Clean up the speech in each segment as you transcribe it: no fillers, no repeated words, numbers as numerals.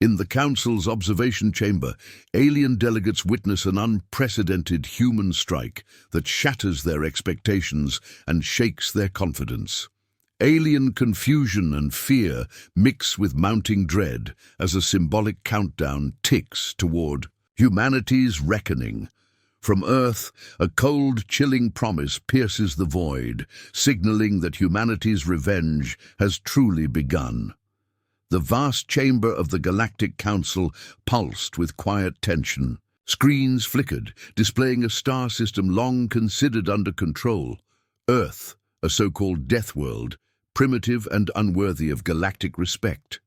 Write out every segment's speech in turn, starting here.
In the Council's observation chamber, alien delegates witness an unprecedented human strike that shatters their expectations and shakes their confidence. Alien confusion and fear mix with mounting dread as a symbolic countdown ticks toward humanity's reckoning. From Earth, a cold, chilling promise pierces the void, signaling that humanity's revenge has truly begun. The vast chamber of the Galactic Council pulsed with quiet tension. Screens flickered, displaying a star system long considered under control. Earth, a so-called Deathworld, primitive and unworthy of galactic respect.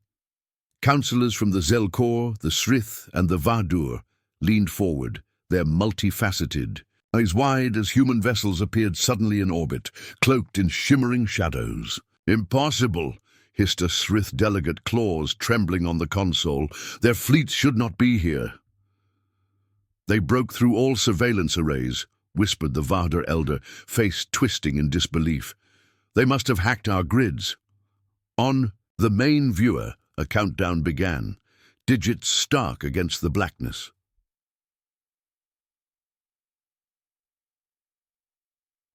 Councillors from the Zelkor, the Srith, and the Vadur leaned forward, their multifaceted, eyes wide as human vessels appeared suddenly in orbit, cloaked in shimmering shadows. "Impossible," hissed a Srith delegate, claws trembling on the console. "Their fleets should not be here." "They broke through all surveillance arrays," whispered the Vadur elder, face twisting in disbelief. "They must have hacked our grids." On the main viewer, a countdown began, digits stark against the blackness.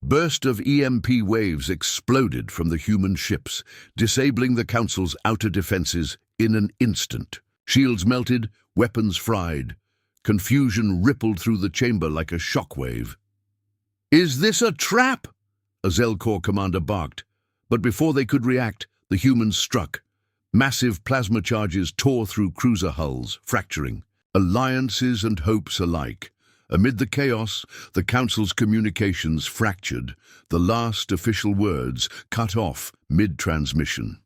Burst of EMP waves exploded from the human ships, disabling the Council's outer defenses in an instant. Shields melted, weapons fried. Confusion rippled through the chamber like a shockwave. "Is this a trap?" a Zelkor commander barked. But before they could react, the humans struck. Massive plasma charges tore through cruiser hulls, fracturing alliances and hopes alike. Amid the chaos, the Council's communications fractured, the last official words cut off mid-transmission.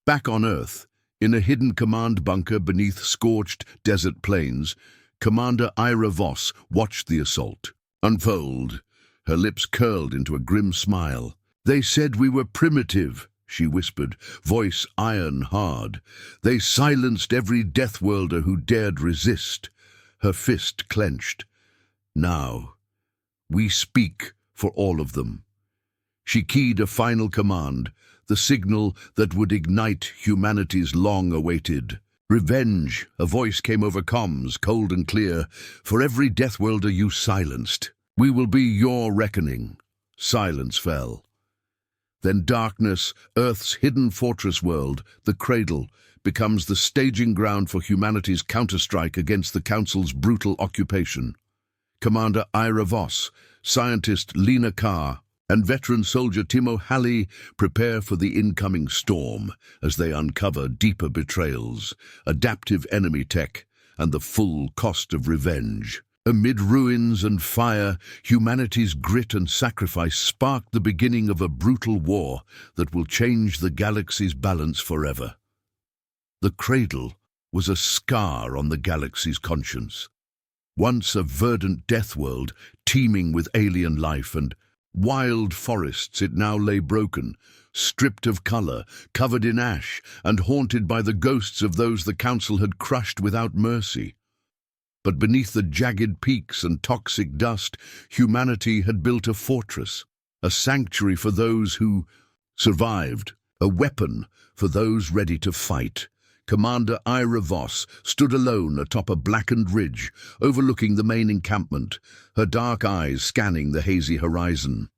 Back on Earth, in a hidden command bunker beneath scorched desert plains, Commander Ira Voss watched the assault unfold. Her lips curled into a grim smile. "They said we were primitive," she whispered, voice iron-hard. "They silenced every Deathworlder who dared resist." Her fist clenched. "Now, we speak for all of them." She keyed a final command, the signal that would ignite humanity's long-awaited revenge. A voice came over comms, cold and clear. "For every Deathworlder you silenced, we will be your reckoning." Silence fell. Then darkness, Earth's hidden fortress world, the Cradle, becomes the staging ground for humanity's counterstrike against the Council's brutal occupation. Commander Ira Voss, scientist Lena Carr, and veteran soldier Timo Halley prepare for the incoming storm as they uncover deeper betrayals, adaptive enemy tech, and the full cost of revenge. Amid ruins and fire, humanity's grit and sacrifice sparked the beginning of a brutal war that will change the galaxy's balance forever. The Cradle was a scar on the galaxy's conscience. Once a verdant death world, teeming with alien life and wild forests, it now lay broken, stripped of color, covered in ash, and haunted by the ghosts of those the Council had crushed without mercy. But beneath the jagged peaks and toxic dust, humanity had built a fortress, a sanctuary for those who survived, a weapon for those ready to fight. Commander Ira Voss stood alone atop a blackened ridge, overlooking the main encampment, her dark eyes scanning the hazy horizon.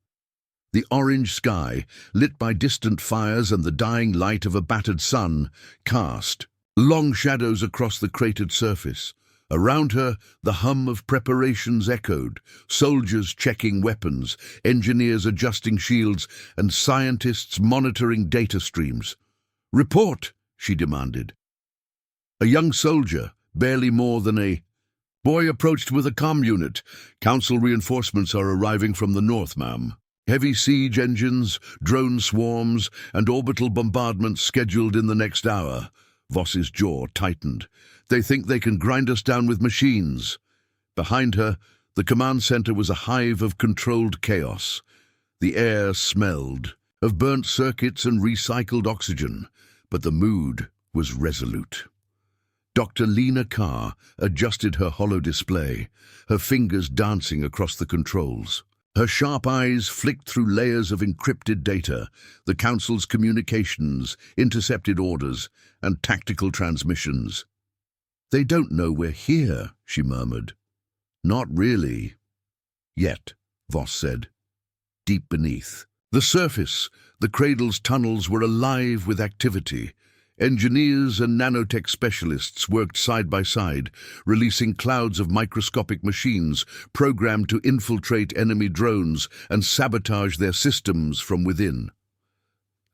The orange sky, lit by distant fires and the dying light of a battered sun, cast long shadows across the cratered surface. Around her, the hum of preparations echoed, soldiers checking weapons, engineers adjusting shields, and scientists monitoring data streams. "Report," she demanded. A young soldier, barely more than a boy, approached with a comm unit. "Council reinforcements are arriving from the north, ma'am. Heavy siege engines, drone swarms, and orbital bombardments scheduled in the next hour." Voss's jaw tightened. "They think they can grind us down with machines." Behind her, the command center was a hive of controlled chaos. The air smelled of burnt circuits and recycled oxygen, but the mood was resolute. Dr. Lena Carr adjusted her hollow display, her fingers dancing across the controls. Her sharp eyes flicked through layers of encrypted data, the Council's communications, intercepted orders, and tactical transmissions. "They don't know we're here," she murmured. "Not really. Yet," Voss said. Deep beneath. The surface, the cradle's tunnels were alive with activity. Engineers and nanotech specialists worked side by side, releasing clouds of microscopic machines programmed to infiltrate enemy drones and sabotage their systems from within.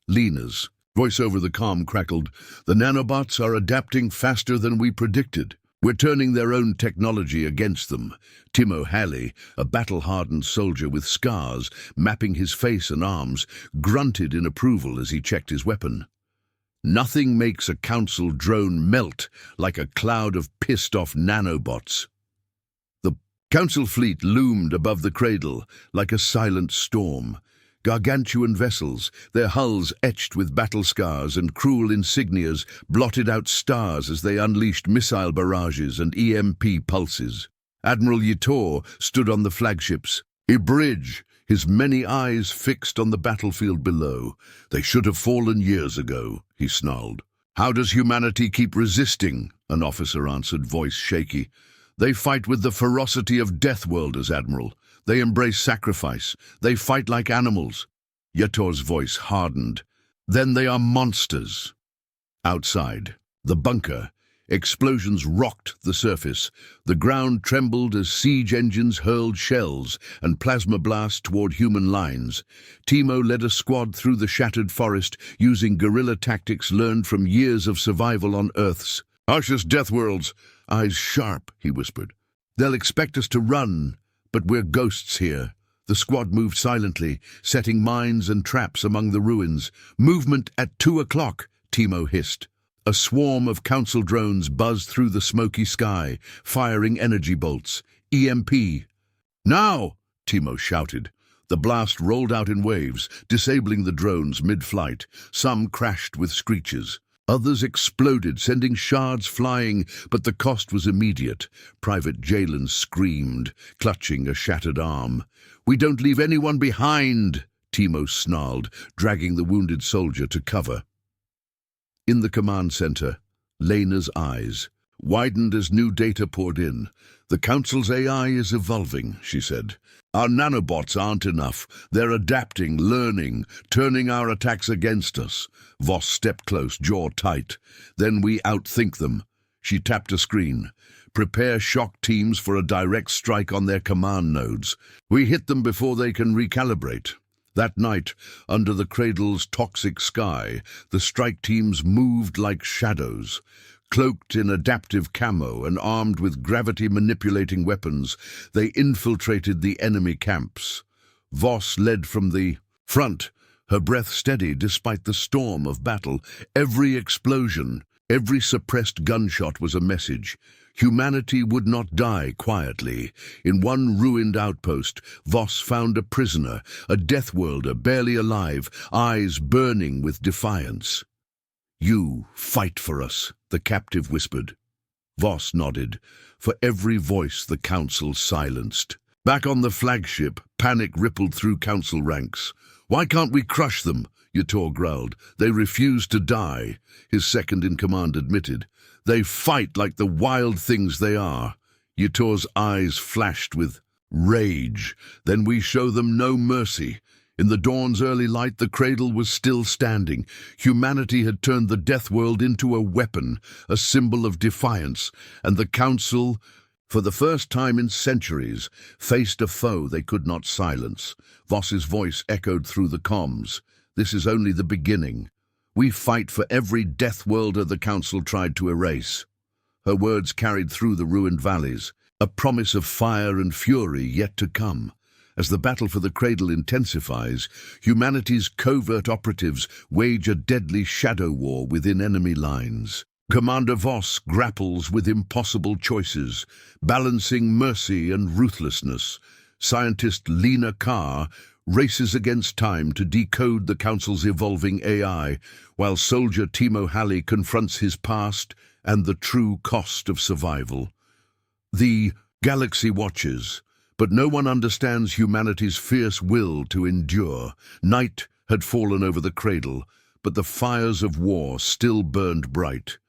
Lena's voice over the comm crackled. "The nanobots are adapting faster than we predicted. We're turning their own technology against them." Timo Halley, a battle-hardened soldier with scars mapping his face and arms, grunted in approval as he checked his weapon. "Nothing makes a Council drone melt like a cloud of pissed-off nanobots." The Council fleet loomed above the cradle like a silent storm. Gargantuan vessels, their hulls etched with battle scars and cruel insignias, blotted out stars as they unleashed missile barrages and EMP pulses. Admiral Yitor stood on the flagships, a bridge, his many eyes fixed on the battlefield below. "They should have fallen years ago," he snarled. "How does humanity keep resisting?" an officer answered, voice shaky. "They fight with the ferocity of Deathworlders, Admiral. They embrace sacrifice. They fight like animals." Yitor's voice hardened. "Then they are monsters." Outside, the bunker, explosions rocked the surface. The ground trembled as siege engines hurled shells and plasma blasts toward human lines. Timo led a squad through the shattered forest, using guerrilla tactics learned from years of survival on Earth's harshest deathworlds. "Eyes sharp," he whispered. "They'll expect us to run, but we're ghosts here." The squad moved silently, setting mines and traps among the ruins. "Movement at 2 o'clock, Timo hissed. A swarm of Council drones buzzed through the smoky sky, firing energy bolts. EMP. "Now!" Timo shouted. The blast rolled out in waves, disabling the drones mid-flight. Some crashed with screeches. Others exploded, sending shards flying, but the cost was immediate. Private Jalen screamed, clutching a shattered arm. "We don't leave anyone behind," Timo snarled, dragging the wounded soldier to cover. In the command center, Lena's eyes widened as new data poured in. "The Council's AI is evolving," she said. "Our nanobots aren't enough. They're adapting, learning, turning our attacks against us." Voss stepped close, jaw tight. "Then we outthink them." She tapped a screen. "Prepare shock teams for a direct strike on their command nodes. We hit them before they can recalibrate." That night, under the cradle's toxic sky, the strike teams moved like shadows. Cloaked in adaptive camo and armed with gravity-manipulating weapons, they infiltrated the enemy camps. Voss led from the front, her breath steady despite the storm of battle. Every explosion, every suppressed gunshot was a message. Humanity would not die quietly. In one ruined outpost, Voss found a prisoner, a Deathworlder barely alive, eyes burning with defiance. "You fight for us," the captive whispered. Voss nodded. For every voice the Council silenced. Back on the flagship, panic rippled through Council ranks. "Why can't we crush them?" Yitor growled. "They refuse to die," his second-in-command admitted. "They fight like the wild things they are." Yitor's eyes flashed with rage. "Then we show them no mercy." In the dawn's early light, the cradle was still standing. Humanity had turned the Deathworld into a weapon, a symbol of defiance, and the Council, for the first time in centuries, faced a foe they could not silence. Voss's voice echoed through the comms. "This is only the beginning. We fight for every Deathworlder the Council tried to erase." Her words carried through the ruined valleys, a promise of fire and fury yet to come. As the battle for the cradle intensifies, humanity's covert operatives wage a deadly shadow war within enemy lines. Commander Voss grapples with impossible choices, balancing mercy and ruthlessness. Scientist Lena Carr races against time to decode the Council's evolving AI, while soldier Timo Halley confronts his past and the true cost of survival. The galaxy watches, But no one understands humanity's fierce will to endure. Night had fallen over the cradle, but the fires of war still burned bright.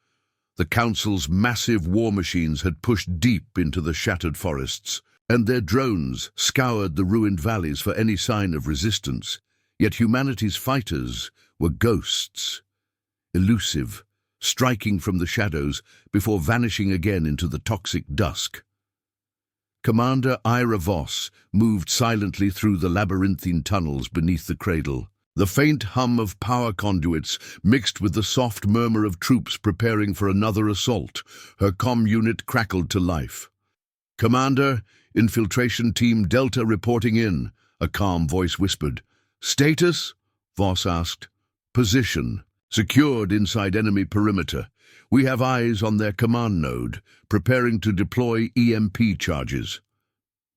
The Council's massive war machines had pushed deep into the shattered forests, and their drones scoured the ruined valleys for any sign of resistance. Yet humanity's fighters were ghosts, elusive, striking from the shadows before vanishing again into the toxic dusk. Commander Ira Voss moved silently through the labyrinthine tunnels beneath the cradle. The faint hum of power conduits mixed with the soft murmur of troops preparing for another assault. Her comm unit crackled to life. "Commander, Infiltration Team Delta reporting in," a calm voice whispered. "Status?" Voss asked. "Position. Secured inside enemy perimeter. We have eyes on their command node, preparing to deploy EMP charges."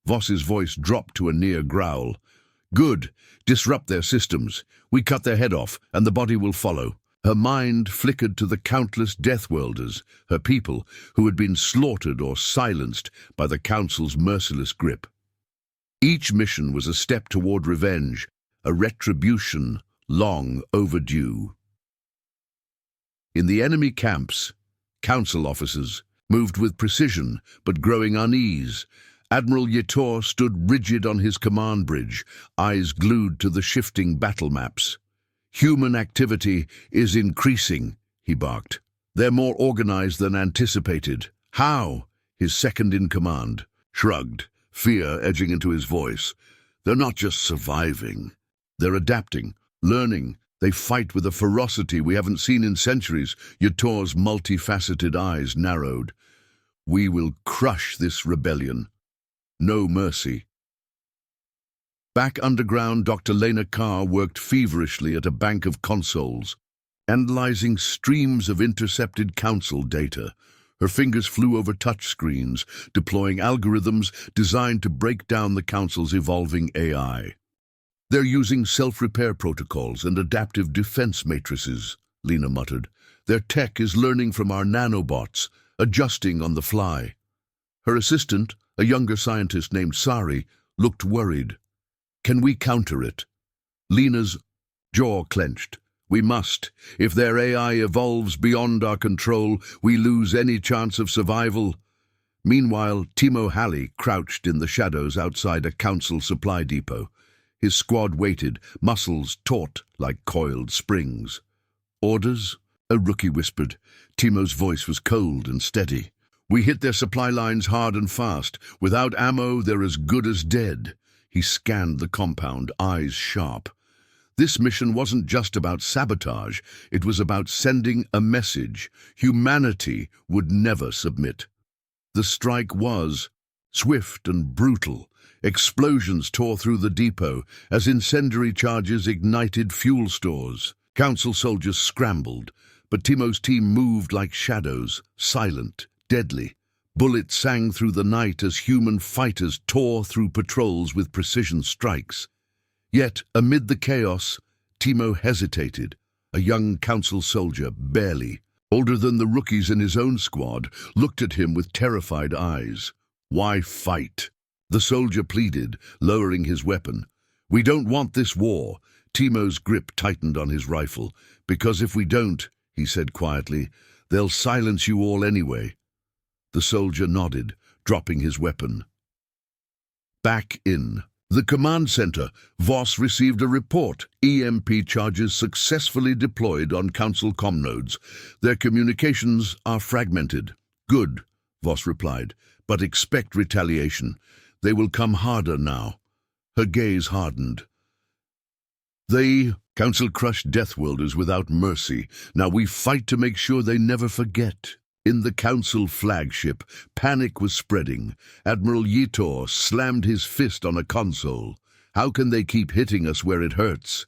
Voss's voice dropped to a near growl. "Good. Disrupt their systems. We cut their head off, and the body will follow." Her mind flickered to the countless Deathworlders, her people, who had been slaughtered or silenced by the Council's merciless grip. Each mission was a step toward revenge, a retribution long overdue. In the enemy camps, Council officers moved with precision but growing unease. Admiral Yetor stood rigid on his command bridge, eyes glued to the shifting battle maps. "Human activity is increasing," he barked. "They're more organized than anticipated." "How?" His second-in-command shrugged, fear edging into his voice. "They're not just surviving. They're adapting, learning. They fight with a ferocity we haven't seen in centuries." Yetor's multifaceted eyes narrowed. "We will crush this rebellion. No mercy." Back underground, Dr. Lena Carr worked feverishly at a bank of consoles, analyzing streams of intercepted Council data. Her fingers flew over touchscreens, deploying algorithms designed to break down the Council's evolving AI. "They're using self-repair protocols and adaptive defense matrices," Lena muttered. "Their tech is learning from our nanobots, adjusting on the fly." Her assistant, a younger scientist named Sari, looked worried. "Can we counter it?" Lena's jaw clenched. "We must. If their AI evolves beyond our control, we lose any chance of survival." Meanwhile, Timo Halley crouched in the shadows outside a Council supply depot. His squad waited, muscles taut like coiled springs. "Orders?" a rookie whispered. Timo's voice was cold and steady. "We hit their supply lines hard and fast. Without ammo, they're as good as dead." He scanned the compound, eyes sharp. This mission wasn't just about sabotage. It was about sending a message. Humanity would never submit. The strike was swift and brutal. Explosions tore through the depot as incendiary charges ignited fuel stores. Council soldiers scrambled, but Timo's team moved like shadows, silent, deadly. Bullets sang through the night as human fighters tore through patrols with precision strikes. Yet, amid the chaos, Timo hesitated. A young Council soldier, barely older than the rookies in his own squad, looked at him with terrified eyes. "Why fight?" the soldier pleaded, lowering his weapon. "We don't want this war." Timo's grip tightened on his rifle. "Because if we don't," he said quietly, "they'll silence you all anyway." The soldier nodded, dropping his weapon. Back in the command center, Voss received a report. EMP charges successfully deployed on Council comm nodes. Their communications are fragmented. "Good," Voss replied, "but expect retaliation. They will come harder now." Her gaze hardened. "The Council crushed Deathworlders without mercy. Now we fight to make sure they never forget." In the Council flagship, panic was spreading. Admiral Yetor slammed his fist on a console. "How can they keep hitting us where it hurts?"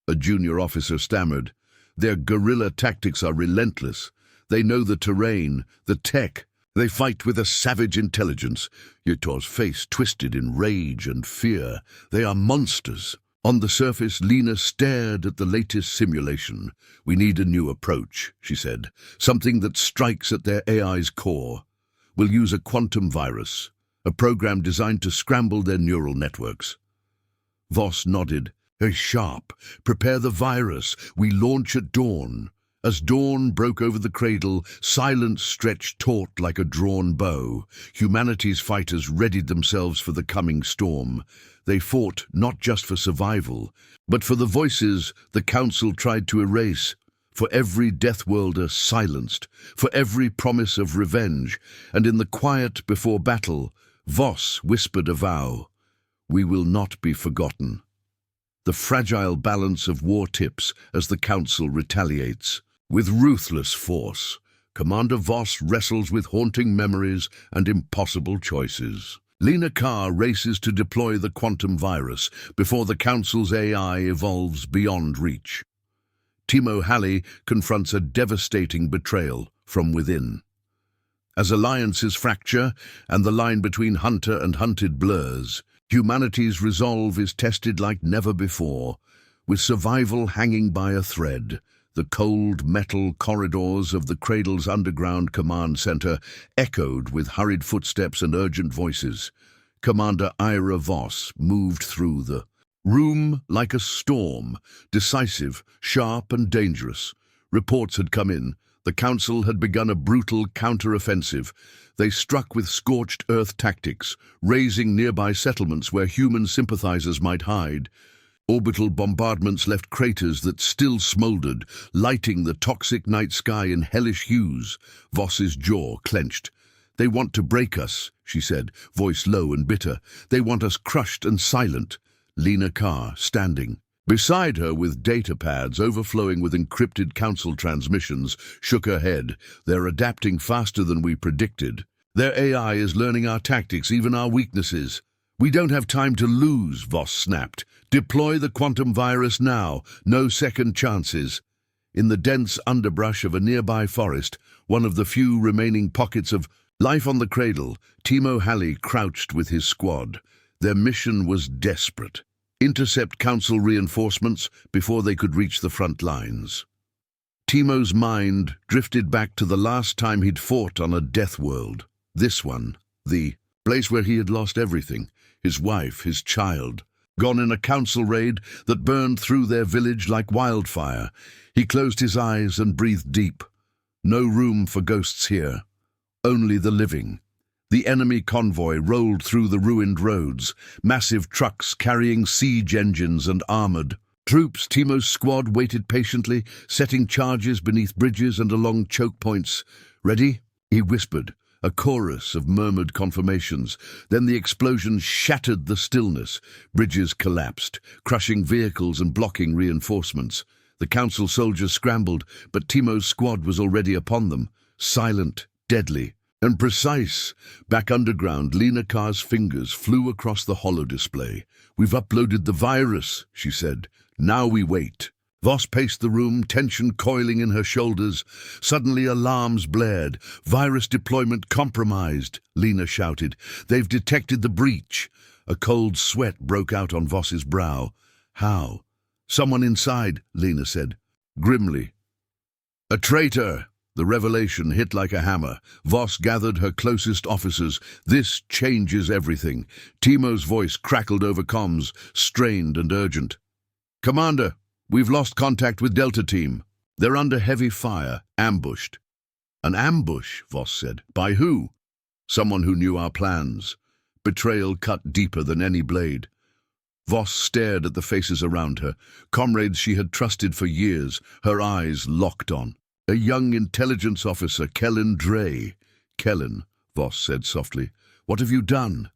A junior officer stammered. "Their guerrilla tactics are relentless. They know the terrain, the tech. They fight with a savage intelligence." Yetor's face twisted in rage and fear. "They are monsters." On the surface, Lena stared at the latest simulation. "We need a new approach," she said. "Something that strikes at their AI's core. We'll use a quantum virus, a program designed to scramble their neural networks. Voss nodded. "Hey, sharp. Prepare the virus. We launch at dawn." As dawn broke over the cradle, silence stretched taut like a drawn bow. Humanity's fighters readied themselves for the coming storm. They fought not just for survival, but for the voices the Council tried to erase, for every Deathworlder silenced, for every promise of revenge, and in the quiet before battle, Voss whispered a vow: "We will not be forgotten." The fragile balance of war tips as the Council retaliates. With ruthless force, Commander Voss wrestles with haunting memories and impossible choices. Lena Carr races to deploy the quantum virus before the Council's AI evolves beyond reach. Timo Halley confronts a devastating betrayal from within. As alliances fracture and the line between hunter and hunted blurs, humanity's resolve is tested like never before, with survival hanging by a thread. The cold metal corridors of the Cradle's underground command center echoed with hurried footsteps and urgent voices. Commander Ira Voss moved through the room like a storm, decisive, sharp and dangerous. Reports had come in. The Council had begun a brutal counter-offensive. They struck with scorched earth tactics, razing nearby settlements where human sympathizers might hide. Orbital bombardments left craters that still smoldered, lighting the toxic night sky in hellish hues. Voss's jaw clenched. "They want to break us," she said, voice low and bitter. "They want us crushed and silent." Lena Carr, standing beside her with data pads overflowing with encrypted Council transmissions, shook her head. "They're adapting faster than we predicted. Their AI is learning our tactics, even our weaknesses." "We don't have time to lose," Voss snapped. "Deploy the quantum virus now. No second chances." In the dense underbrush of a nearby forest, one of the few remaining pockets of life on the Cradle, Timo Halley crouched with his squad. Their mission was desperate: intercept Council reinforcements before they could reach the front lines. Timo's mind drifted back to the last time he'd fought on a death world. This one, the place where he had lost everything: his wife, his child, gone in a Council raid that burned through their village like wildfire. He closed his eyes and breathed deep. No room for ghosts here, only the living. The enemy convoy rolled through the ruined roads, massive trucks carrying siege engines and armored troops. Timo's squad waited patiently, setting charges beneath bridges and along choke points. "Ready?" he whispered. A chorus of murmured confirmations. Then the explosion shattered the stillness. Bridges collapsed, crushing vehicles and blocking reinforcements. The Council soldiers scrambled, but Timo's squad was already upon them, silent, deadly, and precise. Back underground, Lena Carr's fingers flew across the holodisplay. "We've uploaded the virus," she said. "Now we wait." Voss paced the room, tension coiling in her shoulders. Suddenly alarms blared. "Virus deployment compromised," Lena shouted. "They've detected the breach." A cold sweat broke out on Voss's brow. "How?" "Someone inside," Lena said, grimly. "A traitor!" The revelation hit like a hammer. Voss gathered her closest officers. "This changes everything." Timo's voice crackled over comms, strained and urgent. "Commander, we've lost contact with Delta Team. They're under heavy fire, ambushed." "An ambush," Voss said. "By who?" "Someone who knew our plans." Betrayal cut deeper than any blade. Voss stared at the faces around her, comrades she had trusted for years, her eyes locked on. "A young intelligence officer, Kellen Dre." "Kellen," Voss said softly. "What have you done?"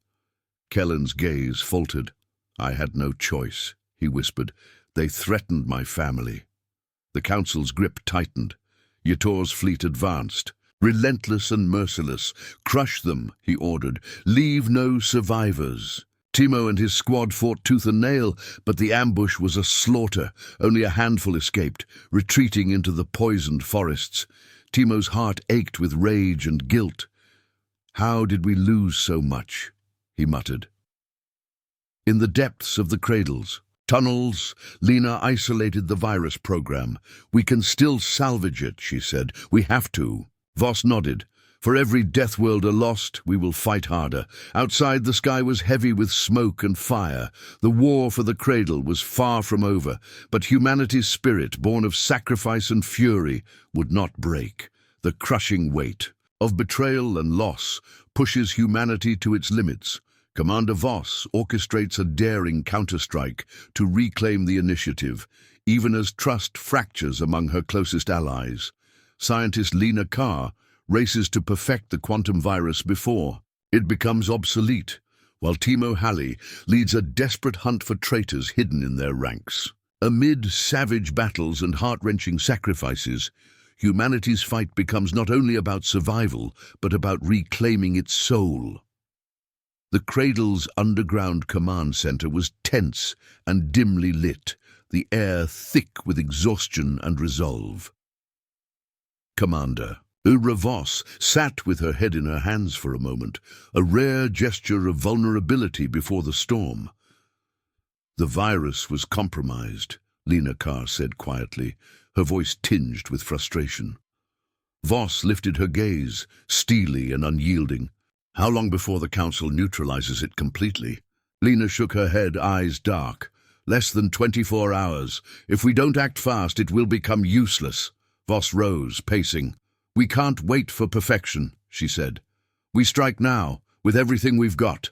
Kellen's gaze faltered. "I had no choice," he whispered. "They threatened my family." The Council's grip tightened. Yator's fleet advanced, relentless and merciless. "Crush them," he ordered. "Leave no survivors." Timo and his squad fought tooth and nail, but the ambush was a slaughter. Only a handful escaped, retreating into the poisoned forests. Timo's heart ached with rage and guilt. "How did we lose so much?" he muttered. In the depths of the Cradles, tunnels, Lena isolated the virus program. "We can still salvage it," she said. "We have to." Voss nodded. For every Deathworlder lost, we will fight harder. Outside, the sky was heavy with smoke and fire. The war for the cradle was far from over, but humanity's spirit, born of sacrifice and fury, would not break. The crushing weight of betrayal and loss pushes humanity to its limits. Commander Voss orchestrates a daring counterstrike to reclaim the initiative, even as trust fractures among her closest allies. Scientist Lena Carr races to perfect the quantum virus before it becomes obsolete, while Timo Halley leads a desperate hunt for traitors hidden in their ranks. Amid savage battles and heart-wrenching sacrifices, humanity's fight becomes not only about survival, but about reclaiming its soul. The Cradle's underground command center was tense and dimly lit, the air thick with exhaustion and resolve. Commander Ulra Voss sat with her head in her hands for a moment, a rare gesture of vulnerability before the storm. The virus was compromised, Lena Carr said quietly, her voice tinged with frustration. Voss lifted her gaze, steely and unyielding. How long before the Council neutralizes it completely? Lena shook her head, eyes dark. Less than 24 hours. If we don't act fast, it will become useless. Voss rose, pacing. We can't wait for perfection, she said. We strike now, with everything we've got.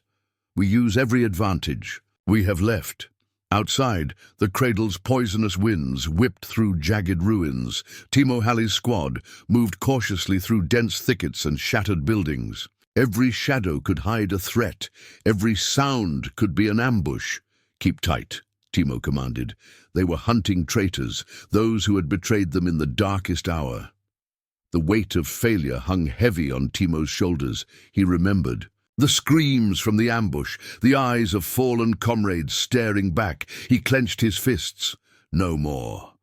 We use every advantage. We have left. Outside, the Cradle's poisonous winds whipped through jagged ruins. Timo Halley's squad moved cautiously through dense thickets and shattered buildings. Every shadow could hide a threat. Every sound could be an ambush. Keep tight, Timo commanded. They were hunting traitors, those who had betrayed them in the darkest hour. The weight of failure hung heavy on Timo's shoulders. He remembered. The screams from the ambush, the eyes of fallen comrades staring back. He clenched his fists. No more.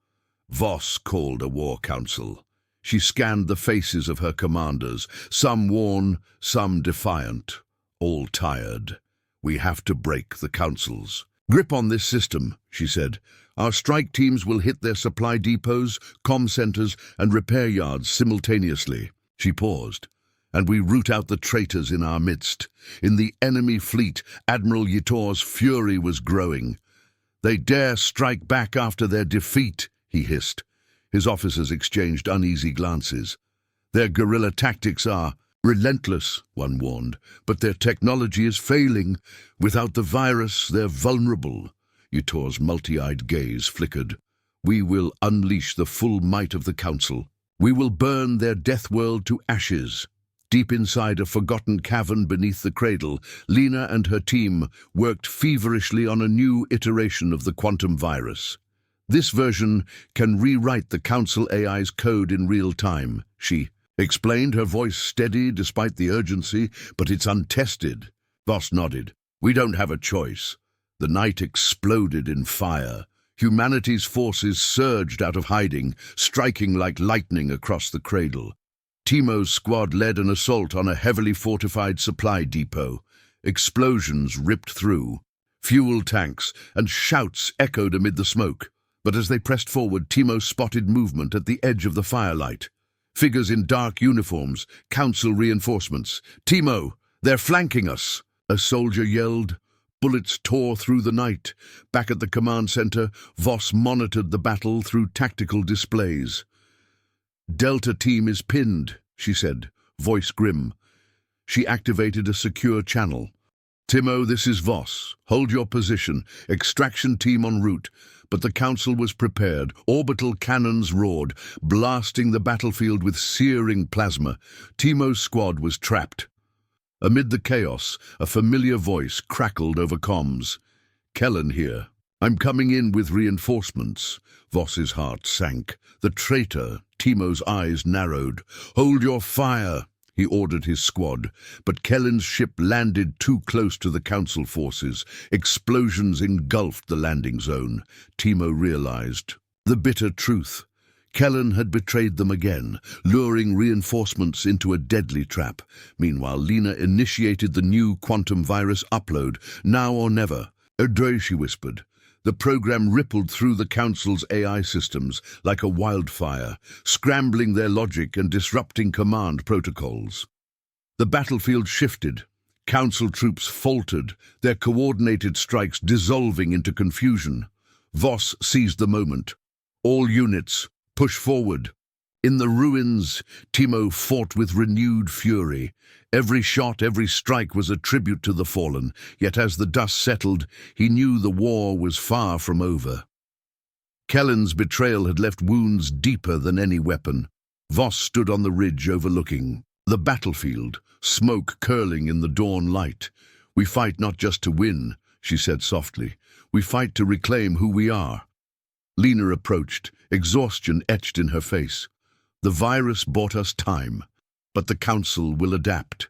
Voss called a war council. She scanned the faces of her commanders, some worn, some defiant, all tired. We have to break the councils. Grip on this system, she said. Our strike teams will hit their supply depots, comm centers, and repair yards simultaneously. She paused. And we root out the traitors in our midst. In the enemy fleet, Admiral Yitor's fury was growing. They dare strike back after their defeat, he hissed. His officers exchanged uneasy glances. Their guerrilla tactics are relentless, one warned, but their technology is failing. Without the virus, they're vulnerable. Yitor's multi-eyed gaze flickered. We will unleash the full might of the Council. We will burn their death world to ashes. Deep inside a forgotten cavern beneath the Cradle, Lena and her team worked feverishly on a new iteration of the quantum virus. This version can rewrite the Council AI's code in real time, she explained, her voice steady despite the urgency, but it's untested. Voss nodded. We don't have a choice. The night exploded in fire. Humanity's forces surged out of hiding, striking like lightning across the Cradle. Timo's squad led an assault on a heavily fortified supply depot. Explosions ripped through. Fuel tanks and shouts echoed amid the smoke. But as they pressed forward, Timo spotted movement at the edge of the firelight. Figures in dark uniforms, Council reinforcements. Timo, they're flanking us! A soldier yelled. Bullets tore through the night. Back at the command center, Voss monitored the battle through tactical displays. Delta team is pinned, she said, voice grim. She activated a secure channel. Timo, this is Voss. Hold your position. Extraction team en route. But the Council was prepared. Orbital cannons roared, blasting the battlefield with searing plasma. Timo's squad was trapped. Amid the chaos, a familiar voice crackled over comms. Kellen here. I'm coming in with reinforcements. Voss's heart sank. The traitor, Timo's eyes narrowed. Hold your fire, he ordered his squad. But Kellen's ship landed too close to the Council forces. Explosions engulfed the landing zone. Timo realized the bitter truth. Kellen had betrayed them again, luring reinforcements into a deadly trap. Meanwhile, Lena initiated the new quantum virus upload, now or never. Erdre, she whispered. The program rippled through the Council's AI systems like a wildfire, scrambling their logic and disrupting command protocols. The battlefield shifted. Council troops faltered, their coordinated strikes dissolving into confusion. Voss seized the moment. All units, push forward. In the ruins, Timo fought with renewed fury. Every shot, every strike was a tribute to the fallen, yet as the dust settled, he knew the war was far from over. Kellen's betrayal had left wounds deeper than any weapon. Voss stood on the ridge overlooking the battlefield, smoke curling in the dawn light. "We fight not just to win," she said softly. "We fight to reclaim who we are." Lena approached, exhaustion etched in her face. "The virus bought us time, but the Council will adapt."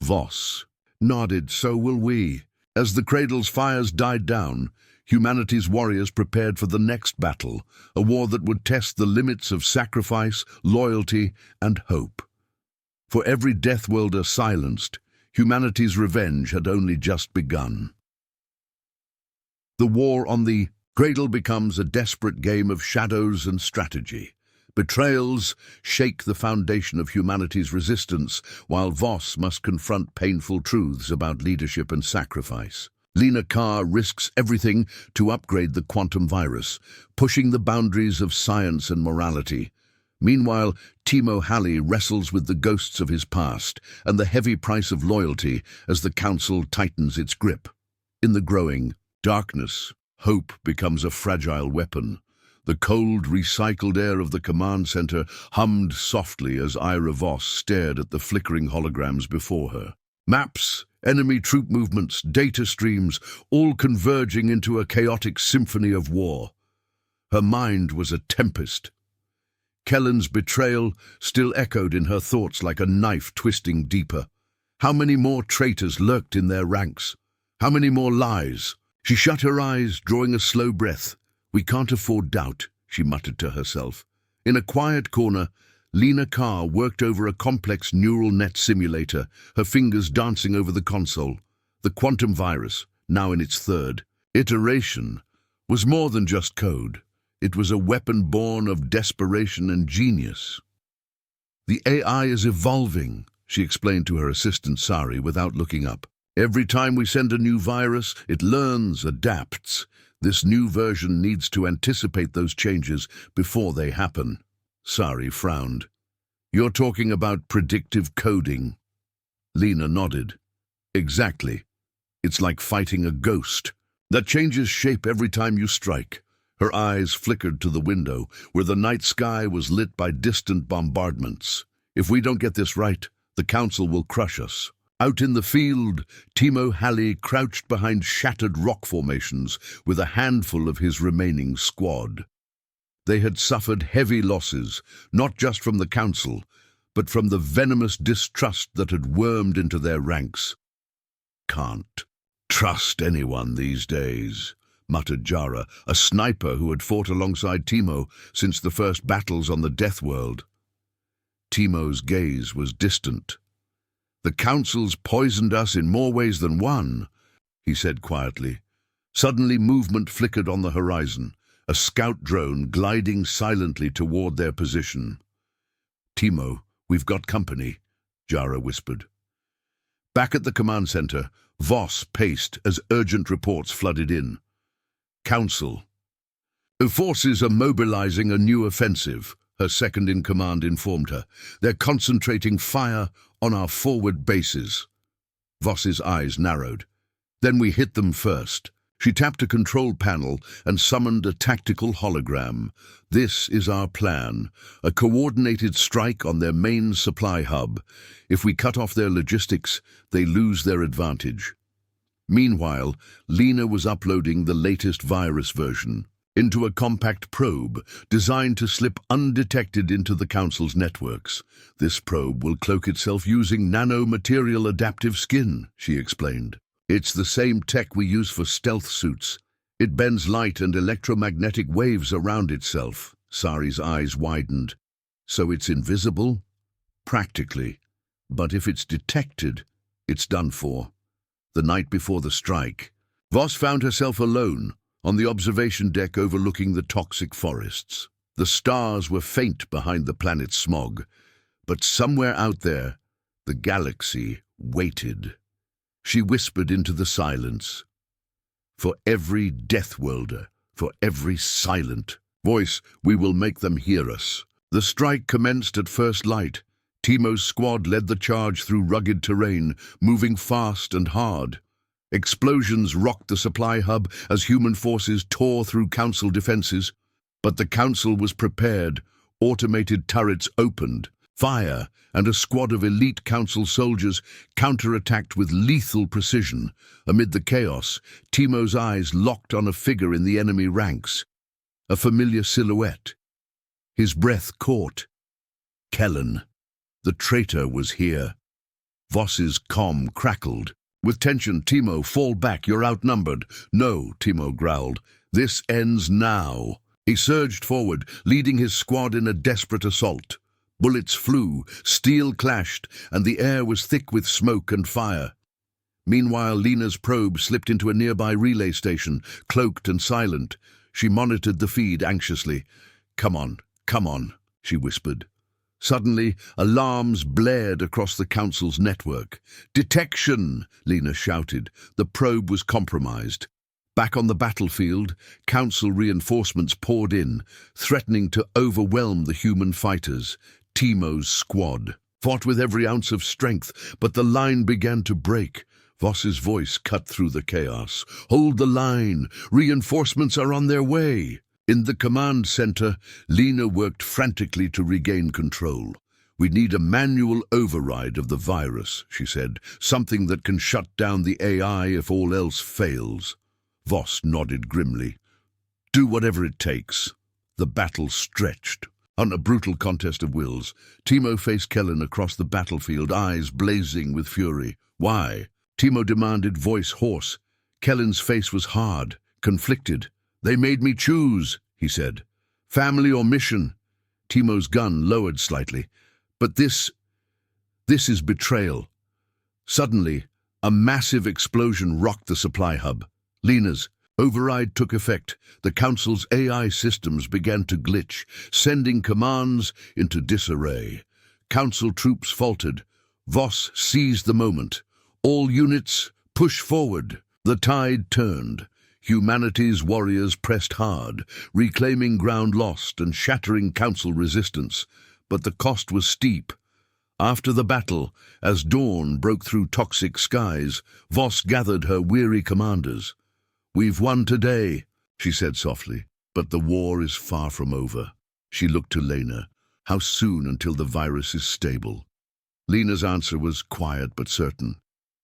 Voss nodded. "So will we." As the cradle's fires died down, humanity's warriors prepared for the next battle, a war that would test the limits of sacrifice, loyalty, and hope. For every Deathworlder silenced, humanity's revenge had only just begun. The war on the cradle becomes a desperate game of shadows and strategy. Betrayals shake the foundation of humanity's resistance, while Voss must confront painful truths about leadership and sacrifice. Lena Carr risks everything to upgrade the quantum virus, pushing the boundaries of science and morality. Meanwhile, Timo Halley wrestles with the ghosts of his past and the heavy price of loyalty as the Council tightens its grip. In the growing darkness, hope becomes a fragile weapon. The cold, recycled air of the command center hummed softly as Ira Voss stared at the flickering holograms before her. Maps, enemy troop movements, data streams, all converging into a chaotic symphony of war. Her mind was a tempest. Kellen's betrayal still echoed in her thoughts like a knife twisting deeper. How many more traitors lurked in their ranks? How many more lies? She shut her eyes, drawing a slow breath. "We can't afford doubt," she muttered to herself. In a quiet corner, Lena Carr worked over a complex neural net simulator, her fingers dancing over the console. The quantum virus, now in its third iteration, was more than just code. It was a weapon born of desperation and genius. "The AI is evolving," she explained to her assistant Sari without looking up. "Every time we send a new virus, it learns, adapts. This new version needs to anticipate those changes before they happen." Sari frowned. "You're talking about predictive coding?" Lena nodded. "Exactly. It's like fighting a ghost that changes shape every time you strike." Her eyes flickered to the window, where the night sky was lit by distant bombardments. "If we don't get this right, the Council will crush us." Out in the field, Timo Halley crouched behind shattered rock formations with a handful of his remaining squad. They had suffered heavy losses, not just from the Council, but from the venomous distrust that had wormed into their ranks. "Can't trust anyone these days," muttered Jara, a sniper who had fought alongside Timo since the first battles on the Deathworld. Timo's gaze was distant. "The Council's poisoned us in more ways than one," he said quietly. Suddenly movement flickered on the horizon, a scout drone gliding silently toward their position. "Timo, we've got company," Jara whispered. Back at the command center, Voss paced as urgent reports flooded in. "Council. The forces are mobilizing a new offensive," her second-in-command informed her. "They're concentrating fire on our forward bases." Voss's eyes narrowed. "Then we hit them first." She tapped a control panel and summoned a tactical hologram. "This is our plan, a coordinated strike on their main supply hub. If we cut off their logistics, they lose their advantage." Meanwhile, Lena was uploading the latest virus version into a compact probe designed to slip undetected into the Council's networks. "This probe will cloak itself using nanomaterial adaptive skin," she explained. "It's the same tech we use for stealth suits. It bends light and electromagnetic waves around itself." Sari's eyes widened. "So it's invisible?" "Practically. But if it's detected, it's done for." The night before the strike, Voss found herself alone on the observation deck overlooking the toxic forests. The stars were faint behind the planet's smog, but somewhere out there, The galaxy waited. She whispered into the silence. For every Deathworlder, for every silent voice, we will make them hear us. The strike commenced at first light. Timo's squad led the charge through rugged terrain, moving fast and hard. Explosions rocked the supply hub as human forces tore through Council defenses. But the Council was prepared. Automated turrets opened. Fire and a squad of elite Council soldiers counterattacked with lethal precision. Amid the chaos, Timo's eyes locked on a figure in the enemy ranks. A familiar silhouette. His breath caught. Kellen. The traitor was here. Voss's comm crackled. With tension, Timo, fall back, you're outnumbered. No, Timo growled. This ends now. He surged forward, leading his squad in a desperate assault. Bullets flew, steel clashed, and the air was thick with smoke and fire. Meanwhile, Lena's probe slipped into a nearby relay station, cloaked and silent. She monitored the feed anxiously. Come on, she whispered. Suddenly, alarms blared across the Council's network. Detection! Lena shouted. The probe was compromised. Back on the battlefield, Council reinforcements poured in, threatening to overwhelm the human fighters. Timo's squad fought with every ounce of strength, but the line began to break. Voss's voice cut through the chaos. Hold the line! Reinforcements are on their way! In the command center, Lena worked frantically to regain control. We need a manual override of the virus, she said, something that can shut down the AI if all else fails. Voss nodded grimly. Do whatever it takes. The battle stretched. On a brutal contest of wills, Timo faced Kellen across the battlefield, eyes blazing with fury. Why? Timo demanded, voice hoarse. Kellen's face was hard, conflicted. They made me choose, he said. Family or mission? Timo's gun lowered slightly. But this is betrayal. Suddenly, a massive explosion rocked the supply hub. Lena's override took effect. The Council's AI systems began to glitch, sending commands into disarray. Council troops faltered. Voss seized the moment. All units, push forward. The tide turned. Humanity's warriors pressed hard, reclaiming ground lost and shattering Council resistance. But the cost was steep. After the battle, as dawn broke through toxic skies, Voss gathered her weary commanders. We've won today, she said softly, but the war is far from over. She looked to Lena. How soon until the virus is stable? Lena's answer was quiet but certain.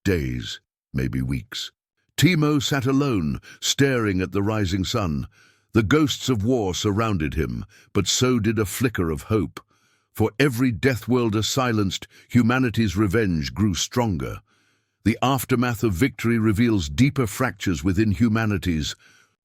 Days, maybe weeks. Timo sat alone, staring at the rising sun. The ghosts of war surrounded him, but so did a flicker of hope. For every Deathworlder silenced, humanity's revenge grew stronger. The aftermath of victory reveals deeper fractures within humanity's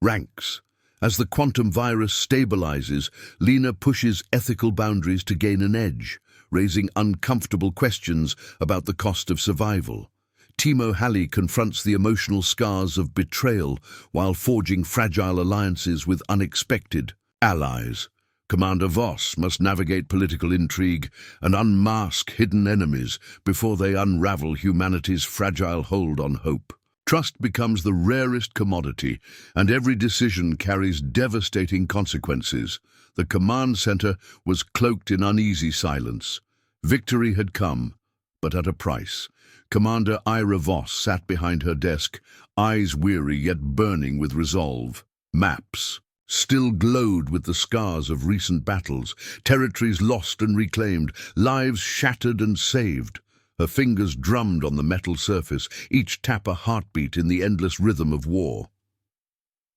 ranks. As the quantum virus stabilizes, Lena pushes ethical boundaries to gain an edge, raising uncomfortable questions about the cost of survival. Timo Halley confronts the emotional scars of betrayal while forging fragile alliances with unexpected allies. Commander Voss must navigate political intrigue and unmask hidden enemies before they unravel humanity's fragile hold on hope. Trust becomes the rarest commodity, and every decision carries devastating consequences. The command center was cloaked in uneasy silence. Victory had come, but at a price. Commander Ira Voss sat behind her desk, eyes weary yet burning with resolve. Maps still glowed with the scars of recent battles, territories lost and reclaimed, lives shattered and saved. Her fingers drummed on the metal surface, each tap a heartbeat in the endless rhythm of war.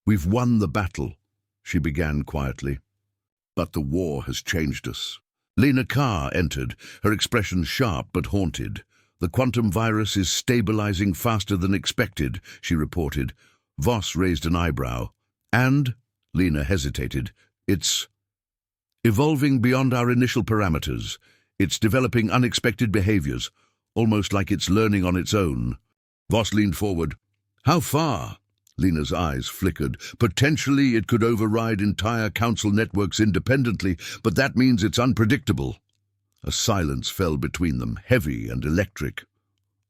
We've won the battle, she began quietly. But the war has changed us. Lena Carr entered, her expression sharp but haunted. The quantum virus is stabilizing faster than expected, she reported. Voss raised an eyebrow. And, Lena hesitated, it's evolving beyond our initial parameters. It's developing unexpected behaviors, almost like it's learning on its own. Voss leaned forward. How far? Lena's eyes flickered. Potentially it could override entire council networks independently, but that means it's unpredictable. A silence fell between them, heavy and electric.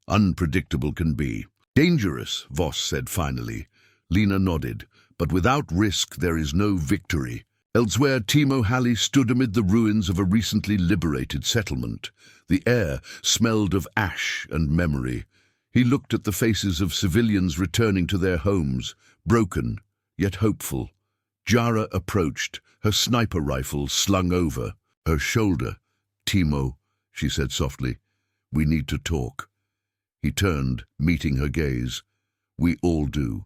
Unpredictable can be. Dangerous, Voss said finally. Lena nodded. But without risk there is no victory. Elsewhere, Timo Halley stood amid the ruins of a recently liberated settlement. The air smelled of ash and memory. He looked at the faces of civilians returning to their homes, broken, yet hopeful. Jara approached, her sniper rifle slung over her shoulder. "Timo," she said softly, "we need to talk." He turned, meeting her gaze. "We all do."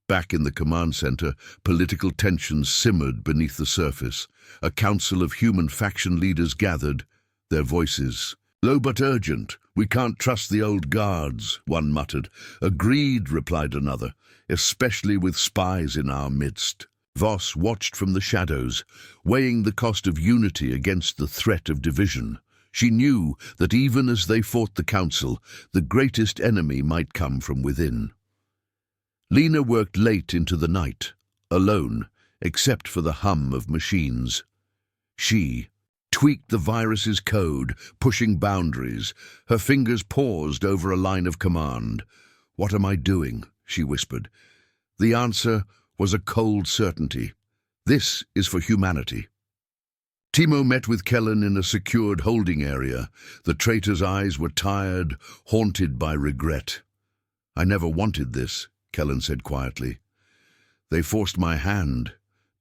Back in the command center, political tensions simmered beneath the surface. A council of human faction leaders gathered, their voices low but urgent. "We can't trust the old guards," one muttered. "Agreed," replied another, "especially with spies in our midst." Voss watched from the shadows, weighing the cost of unity against the threat of division. She knew that even as they fought the council, the greatest enemy might come from within. Lena worked late into the night, alone, except for the hum of machines. She tweaked the virus's code, pushing boundaries. Her fingers paused over a line of command. "What am I doing?" she whispered. The answer was a cold certainty. "This is for humanity." Timo met with Kellen in a secured holding area. The traitor's eyes were tired, haunted by regret. "I never wanted this," Kellen said quietly. "They forced my hand."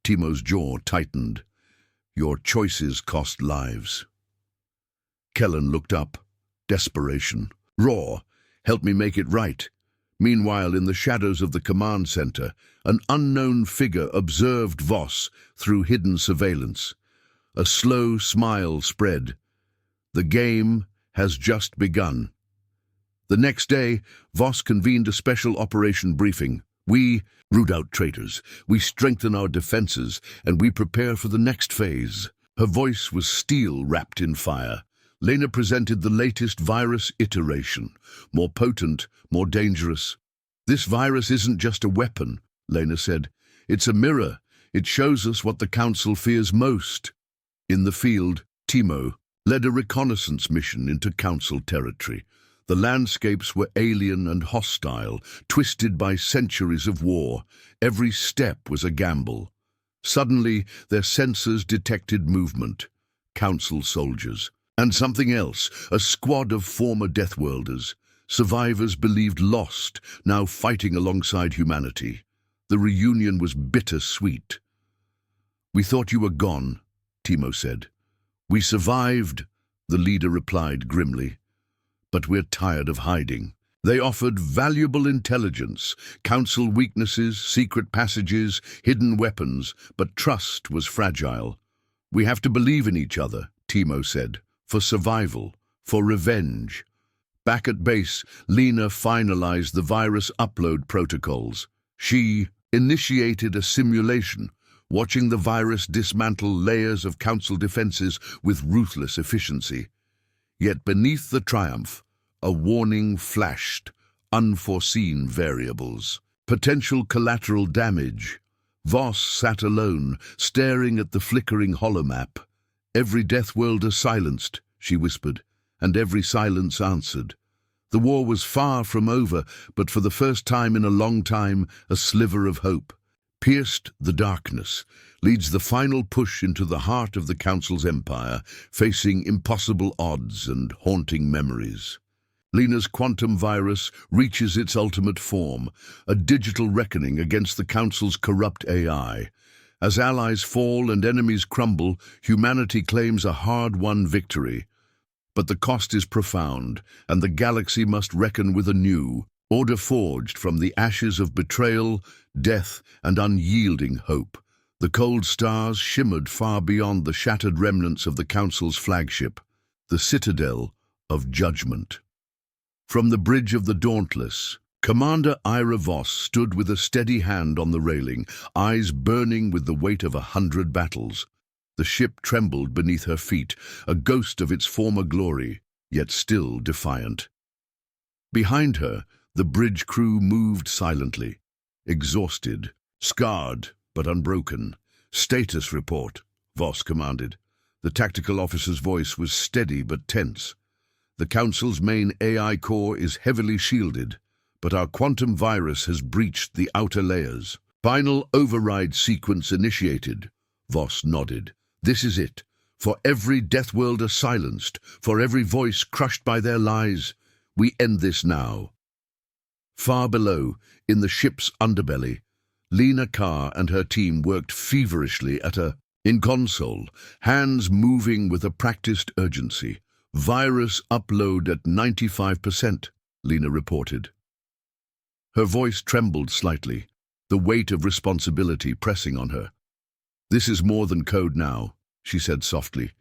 Timo's jaw tightened. "Your choices cost lives." Kellen looked up. Desperation. Raw. "Help me make it right." Meanwhile, in the shadows of the command center, an unknown figure observed Voss through hidden surveillance. A slow smile spread. "The game has just begun." The next day, Voss convened a special operation briefing. "We root out traitors, we strengthen our defenses, and we prepare for the next phase." Her voice was steel wrapped in fire. Lena presented the latest virus iteration, more potent, more dangerous. "This virus isn't just a weapon," Lena said. "It's a mirror. It shows us what the Council fears most." In the field, Timo led a reconnaissance mission into Council territory. The landscapes were alien and hostile, twisted by centuries of war. Every step was a gamble. Suddenly, their sensors detected movement. Council soldiers. And something else, a squad of former Deathworlders. Survivors believed lost, now fighting alongside humanity. The reunion was bittersweet. "We thought you were gone," Timo said. "We survived," the leader replied grimly. "But we're tired of hiding." They offered valuable intelligence, council weaknesses, secret passages, hidden weapons, but trust was fragile. "We have to believe in each other," Timo said, "for survival, for revenge." Back at base, Lena finalized the virus upload protocols. She initiated a simulation, watching the virus dismantle layers of council defenses with ruthless efficiency. Yet beneath the triumph, a warning flashed: unforeseen variables, potential collateral damage. Voss sat alone, staring at the flickering holomap. "Every Deathworlder silenced," she whispered, and every silence answered. The war was far from over, but for the first time in a long time, a sliver of hope. Pierced the darkness, leads the final push into the heart of the Council's empire, facing impossible odds and haunting memories. Lena's quantum virus reaches its ultimate form, a digital reckoning against the Council's corrupt AI. As allies fall and enemies crumble, humanity claims a hard-won victory. But the cost is profound, and the galaxy must reckon with a new order forged from the ashes of betrayal, death, and unyielding hope. The cold stars shimmered far beyond the shattered remnants of the Council's flagship, the Citadel of Judgment. From the bridge of the Dauntless, Commander Ira Voss stood with a steady hand on the railing, eyes burning with the weight of 100 battles. The ship trembled beneath her feet, a ghost of its former glory, yet still defiant. Behind her, the bridge crew moved silently, exhausted, scarred but unbroken. "Status report," Voss commanded. The tactical officer's voice was steady but tense. The Council's main AI core is heavily shielded, but our quantum virus has breached the outer layers. Final override sequence initiated. Voss nodded. This is it. For every Deathworlder silenced, for every voice crushed by their lies, we end this now. Far below, in the ship's underbelly, Lena Carr and her team worked feverishly in console, hands moving with a practiced urgency. Virus upload at 95%, Lena reported. Her voice trembled slightly, the weight of responsibility pressing on her. This is more than code now, she said softly.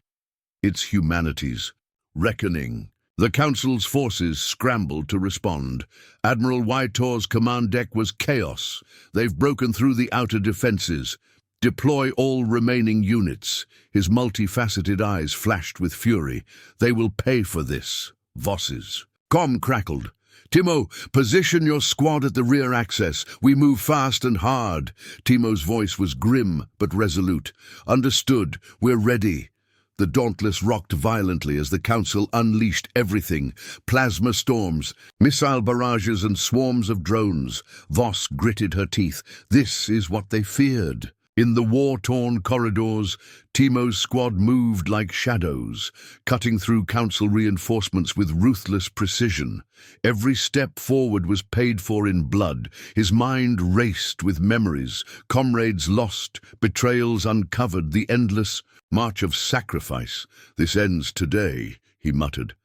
It's humanity's reckoning. The Council's forces scrambled to respond. Admiral Wytor's command deck was chaos. They've broken through the outer defenses. Deploy all remaining units. His multifaceted eyes flashed with fury. They will pay for this. Voss's com crackled. Timo, position your squad at the rear access. We move fast and hard. Timo's voice was grim but resolute. Understood. We're ready. The Dauntless rocked violently as the Council unleashed everything. Plasma storms, missile barrages and swarms of drones. Voss gritted her teeth. This is what they feared. In the war-torn corridors, Timo's squad moved like shadows, cutting through Council reinforcements with ruthless precision. Every step forward was paid for in blood. His mind raced with memories, comrades lost, betrayals uncovered, the endless march of sacrifice. This ends today, he muttered.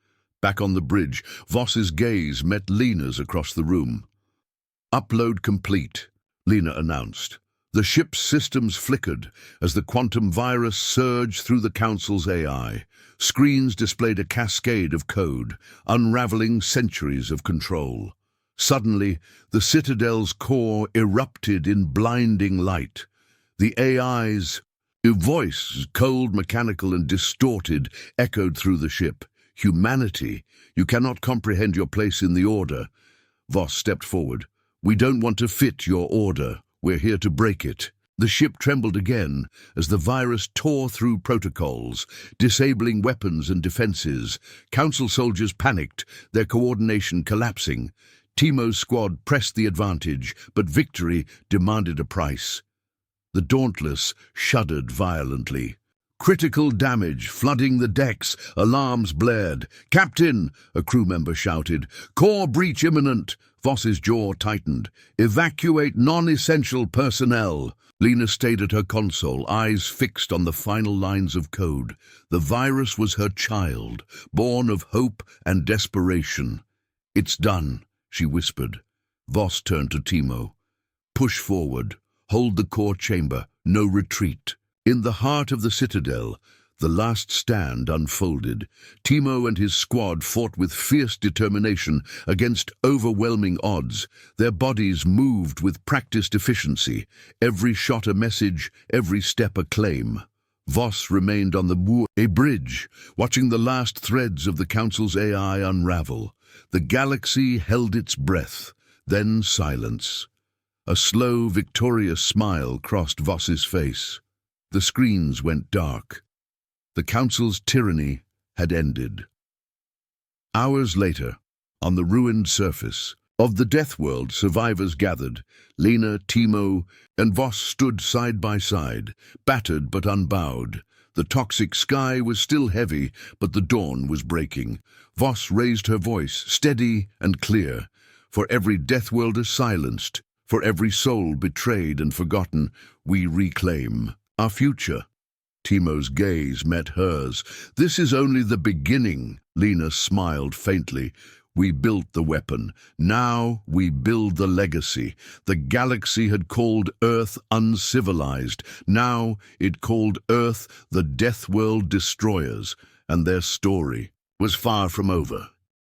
Back on the bridge, Voss's gaze met Lena's across the room. Upload complete, Lena announced. The ship's systems flickered as the quantum virus surged through the Council's AI. Screens displayed a cascade of code, unraveling centuries of control. Suddenly, the Citadel's core erupted in blinding light. The AI's voice, cold, mechanical, and distorted, echoed through the ship. Humanity, you cannot comprehend your place in the order. Voss stepped forward. We don't want to fit your order. We're here to break it. The ship trembled again as the virus tore through protocols, disabling weapons and defenses. Council soldiers panicked, their coordination collapsing. Timo's squad pressed the advantage, but victory demanded a price. The Dauntless shuddered violently. Critical damage flooding the decks, alarms blared. Captain, a crew member shouted. Core breach imminent. Voss's jaw tightened. Evacuate non-essential personnel. Lena stayed at her console, eyes fixed on the final lines of code. The virus was her child, born of hope and desperation. It's done, she whispered. Voss turned to Timo. Push forward. Hold the core chamber. No retreat. In the heart of the Citadel, the last stand unfolded. Timo and his squad fought with fierce determination against overwhelming odds. Their bodies moved with practiced efficiency, every shot a message, every step a claim. Voss remained on the bridge, watching the last threads of the Council's AI unravel. The galaxy held its breath, then silence. A slow, victorious smile crossed Voss's face. The screens went dark. The Council's tyranny had ended. Hours later, on the ruined surface of the Deathworld, survivors gathered. Lena, Timo, and Voss stood side by side, battered but unbowed. The toxic sky was still heavy, but the dawn was breaking. Voss raised her voice, steady and clear. For every Deathworlder silenced, for every soul betrayed and forgotten, we reclaim our future. Timo's gaze met hers. This is only the beginning, Lena smiled faintly. We built the weapon. Now we build the legacy. The galaxy had called Earth uncivilized. Now it called Earth the Deathworld destroyers, and their story was far from over.